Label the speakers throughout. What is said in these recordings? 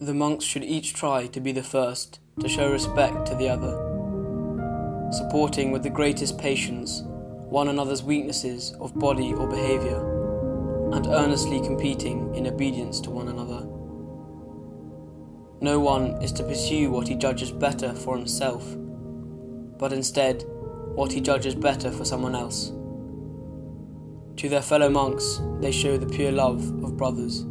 Speaker 1: The monks should each try to be the first to show respect to the other, supporting with the greatest patience one another's weaknesses of body or behaviour, and earnestly competing in obedience to one another. No one is to pursue what he judges better for himself, but instead what he judges better for someone else. To their fellow monks they show the pure love of brothers.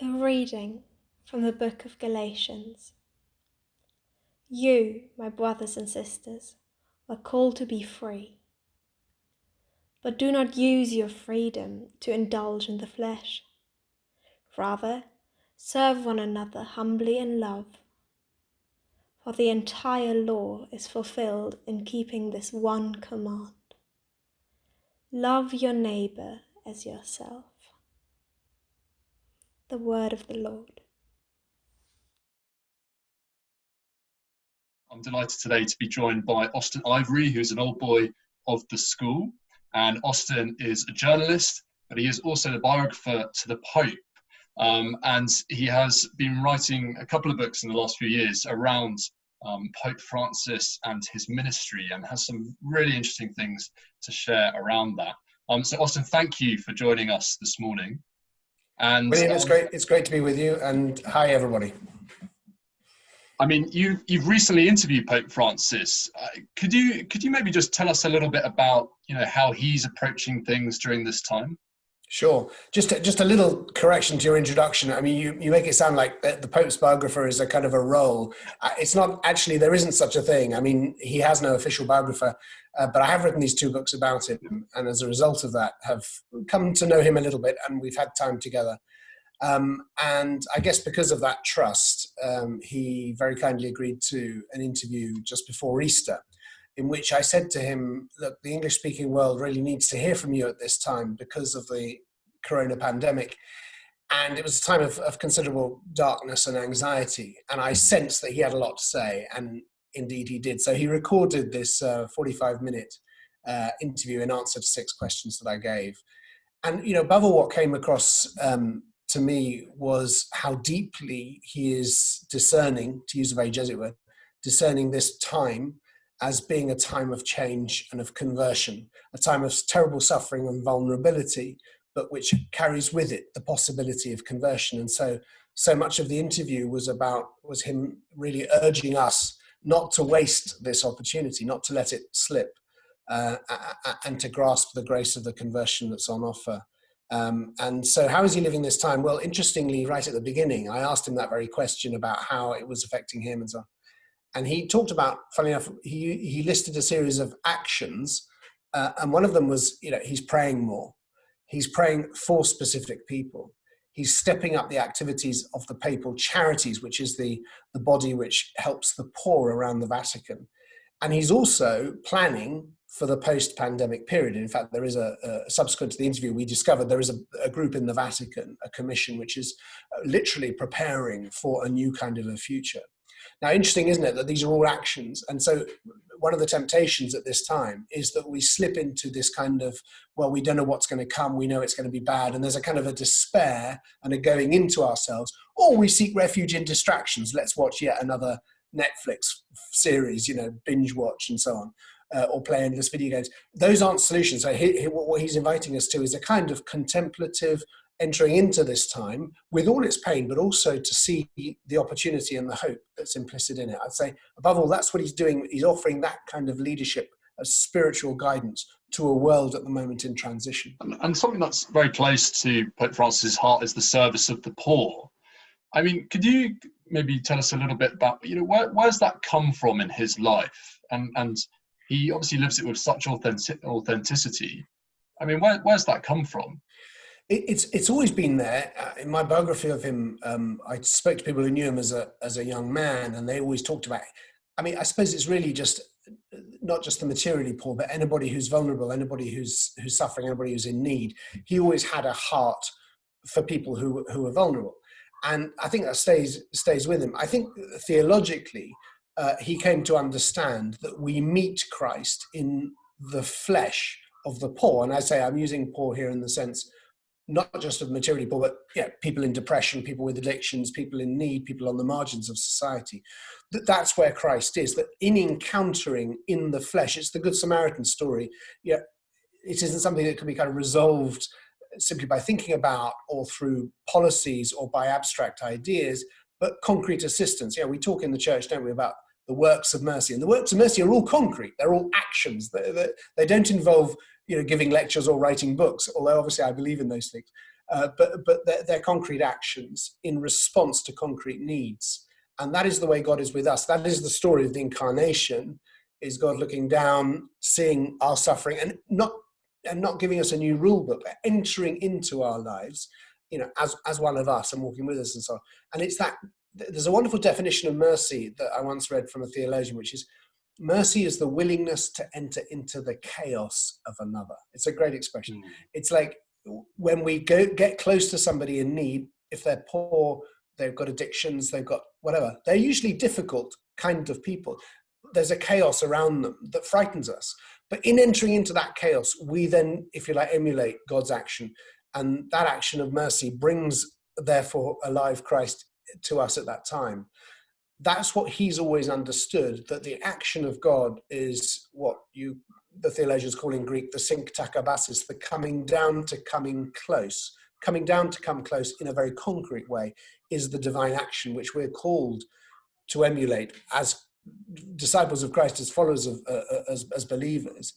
Speaker 2: A reading from the book of Galatians. You, my brothers and sisters, are called to be free. But do not use your freedom to indulge in the flesh. Rather, serve one another humbly in love. For the entire law is fulfilled in keeping this one command: love your neighbour as yourself. The word of the Lord.
Speaker 3: I'm delighted today to be joined by Austen Ivereigh, who's an old boy of the school. And Austen is a journalist, but he is also the biographer to the Pope. And he has been writing a couple of books in the last few years around Pope Francis and his ministry, and has some really interesting things to share around that. So Austen, thank you for joining us this morning. And
Speaker 4: William, it's great to be with you, and hi everybody.
Speaker 3: I mean, you've recently interviewed Pope Francis. Could you maybe just tell us a little bit about how he's approaching things during this time?
Speaker 4: Sure. Just a little correction to your introduction. I mean, you make it sound like the Pope's biographer is a kind of a role. It's not actually. There isn't such a thing. I mean, he has no official biographer, but I have written these 2 books about him, and as a result of that, have come to know him a little bit, and we've had time together. And I guess because of that trust, he very kindly agreed to an interview just before Easter, in which I said to him that the English-speaking world really needs to hear from you at this time because of the corona pandemic. And it was a time of considerable darkness and anxiety. And I sensed that he had a lot to say, and indeed he did. So he recorded this 45-minute interview in answer to 6 questions that I gave. And, above all, what came across to me was how deeply he is discerning, to use a very Jesuit word, discerning this time as being a time of change and of conversion, a time of terrible suffering and vulnerability, but which carries with it the possibility of conversion. And so much of the interview was him really urging us not to waste this opportunity, not to let it slip, and to grasp the grace of the conversion that's on offer. And so how is he living this time? Well, interestingly, right at the beginning, I asked him that very question about how it was affecting him and so on. And he talked about, funny enough, he listed a series of actions, and one of them was, he's praying more. He's praying for specific people. He's stepping up the activities of the papal charities, which is the body which helps the poor around the Vatican. And he's also planning for the post-pandemic period. In fact, there is subsequent to the interview, we discovered there is a group in the Vatican, a commission, which is literally preparing for a new kind of a future. Now, interesting, isn't it, that these are all actions? And so one of the temptations at this time is that we slip into this kind of, well, we don't know what's going to come, we know it's going to be bad, and there's a kind of a despair and a going into ourselves, or we seek refuge in distractions. Let's watch yet another Netflix series, binge watch and so on. Or play endless video games. Those aren't solutions. So what he's inviting us to is a kind of contemplative entering into this time with all its pain, but also to see the opportunity and the hope that's implicit in it. I'd say, above all, that's what he's doing. He's offering that kind of leadership as spiritual guidance to a world at the moment in transition.
Speaker 3: And something that's very close to Pope Francis' heart is the service of the poor. I mean, could you maybe tell us a little bit about, where's that come from in his life? And he obviously lives it with such authenticity. I mean, where's that come from?
Speaker 4: It's always been there. In my biography of him, I spoke to people who knew him as a young man, and they always talked about, I suppose it's really just not just the materially poor, but anybody who's vulnerable, anybody who's suffering, anybody who's in need. He always had a heart for people who are vulnerable. And I think that stays with him. I think theologically, he came to understand that we meet Christ in the flesh of the poor. And I say I'm using poor here in the sense not just of materially poor, but people in depression, people with addictions, people in need, people on the margins of society. That's where Christ is, that in encountering in the flesh, it's the Good Samaritan story. Yeah, it isn't something that can be kind of resolved simply by thinking about or through policies or by abstract ideas, but concrete assistance. We talk in the church, don't we, about the works of mercy, and the works of mercy are all concrete. They're all actions. They don't involve giving lectures or writing books, although obviously I believe in those things. But they're concrete actions in response to concrete needs. And that is the way God is with us. That is the story of the incarnation, is God looking down, seeing our suffering, and not giving us a new rule book, but entering into our lives, as one of us and walking with us and so on. And it's that, there's a wonderful definition of mercy that I once read from a theologian, which is, mercy is the willingness to enter into the chaos of another. It's a great expression. It's like when we get close to somebody in need, if they're poor, they've got addictions, they've got whatever, they're usually difficult kind of people. There's a chaos around them that frightens us. But in entering into that chaos, we then, if you like, emulate God's action. And that action of mercy brings, therefore, alive Christ to us at that time. That's what he's always understood, that the action of God is what the theologians call in Greek the synktakabasis, the coming down to coming close. Coming down to come close in a very concrete way is the divine action which we're called to emulate as disciples of Christ, as followers of as believers.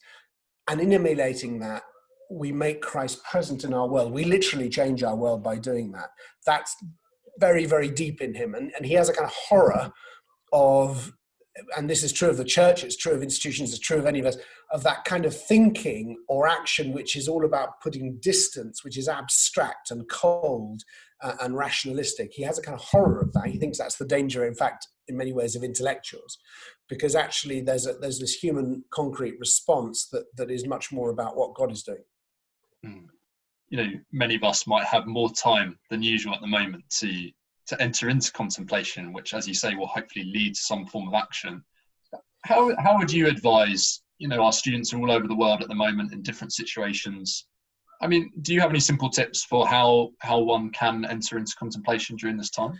Speaker 4: And in emulating that, we make Christ present in our world. We literally change our world by doing that. That's very, very deep in him. And he has a kind of horror of, and this is true of the church, it's true of institutions, it's true of any of us, of that kind of thinking or action which is all about putting distance, which is abstract and cold and rationalistic. He has a kind of horror of that. He thinks that's the danger, in fact, in many ways, of intellectuals, because actually there's this human concrete response that is much more about what God is doing.
Speaker 3: Many of us might have more time than usual at the moment to enter into contemplation, which, as you say, will hopefully lead to some form of action. How would you advise, our students are all over the world at the moment in different situations? I mean, do you have any simple tips for how one can enter into contemplation during this time?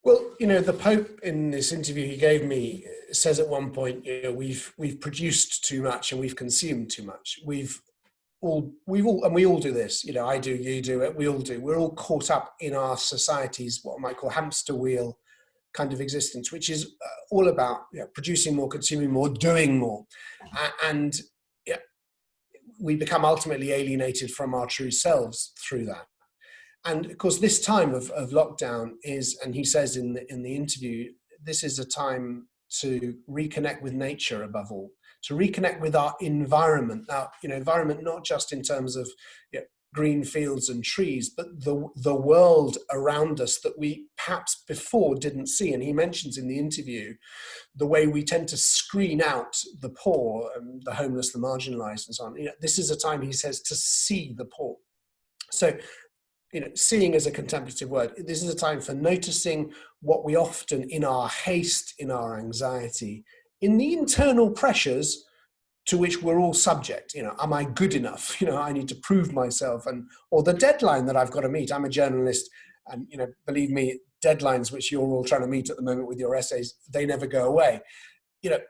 Speaker 4: Well, the Pope, in this interview he gave me, says at one point, we've produced too much and we've consumed too much. We all do this. I do, you do it, we all do. We're all caught up in our society's what I might call hamster wheel kind of existence, which is all about producing more, consuming more, doing more, and we become ultimately alienated from our true selves through that. And of course, this time of lockdown is, and he says in the interview, this is a time to reconnect with nature above all, to reconnect with our environment. Now, environment not just in terms of green fields and trees, but the world around us that we perhaps before didn't see. And he mentions in the interview the way we tend to screen out the poor, the homeless, the marginalized, and so on. This is a time, he says, to see the poor. So, seeing as a contemplative word, this is a time for noticing what we often, in our haste, in our anxiety, in the internal pressures to which we're all subject. Am I good enough? I need to prove myself, or the deadline that I've got to meet. I'm a journalist, and believe me, deadlines which you're all trying to meet at the moment with your essays, they never go away.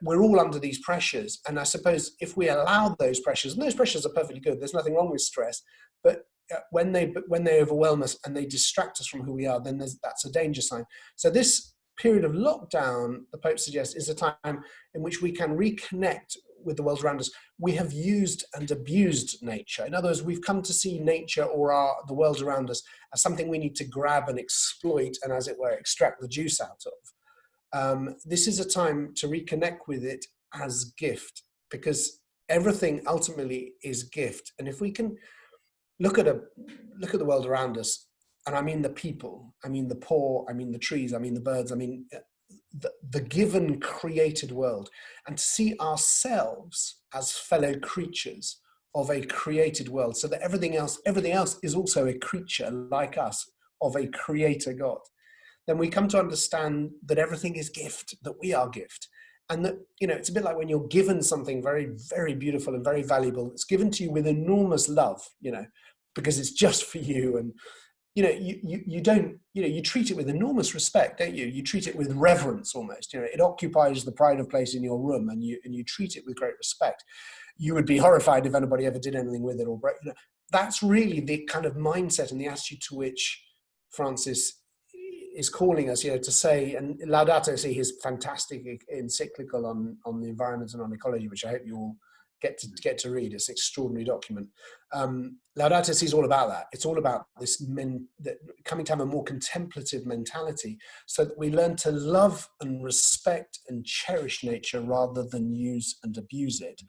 Speaker 4: We're all under these pressures, and I suppose if we allow those pressures, and those pressures are perfectly good, there's nothing wrong with stress, but when they overwhelm us and they distract us from who we are, then that's a danger sign. So this period of lockdown, the Pope suggests, is a time in which we can reconnect with the world around us. We have used and abused nature. In other words, we've come to see nature or the world around us as something we need to grab and exploit and, as it were, extract the juice out of. This is a time to reconnect with it as gift, because everything ultimately is gift. And if we can look at the world around us, and I mean the people, I mean the poor, I mean the trees, I mean the birds, I mean the given created world, and to see ourselves as fellow creatures of a created world, so that everything else is also a creature like us of a creator God, then we come to understand that everything is gift, that we are gift. And that, it's a bit like when you're given something very, very beautiful and very valuable. It's given to you with enormous love, because it's just for you. And you don't, you treat it with enormous respect, don't you? You treat it with reverence almost. It occupies the pride of place in your room, and you treat it with great respect. You would be horrified if anybody ever did anything with it or break. That's really the kind of mindset and the attitude to which Francis is calling us, to say, and Laudato Si, his fantastic encyclical on the environment and on ecology, which I hope you all get to read. It's an extraordinary document. Laudato Si is all about that. It's all about this coming to have a more contemplative mentality, so that we learn to love and respect and cherish nature rather than use and abuse it.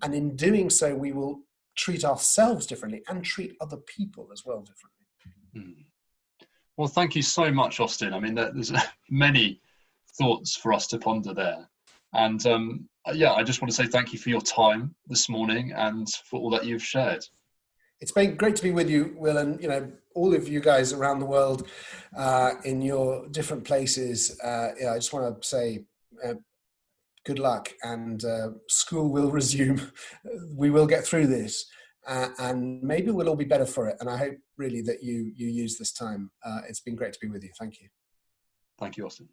Speaker 4: And in doing so, we will treat ourselves differently and treat other people as well differently.
Speaker 3: Well, thank you so much, Austen. I mean, there's many thoughts for us to ponder there. And I just want to say thank you for your time this morning and for all that you've shared.
Speaker 4: It's been great to be with you, Will, and all of you guys around the world in your different places. I just want to say good luck, and school will resume. We will get through this, and maybe we'll all be better for it. And I hope really that you use this time. It's been great to be with you. Thank you.
Speaker 3: Thank you, Austen.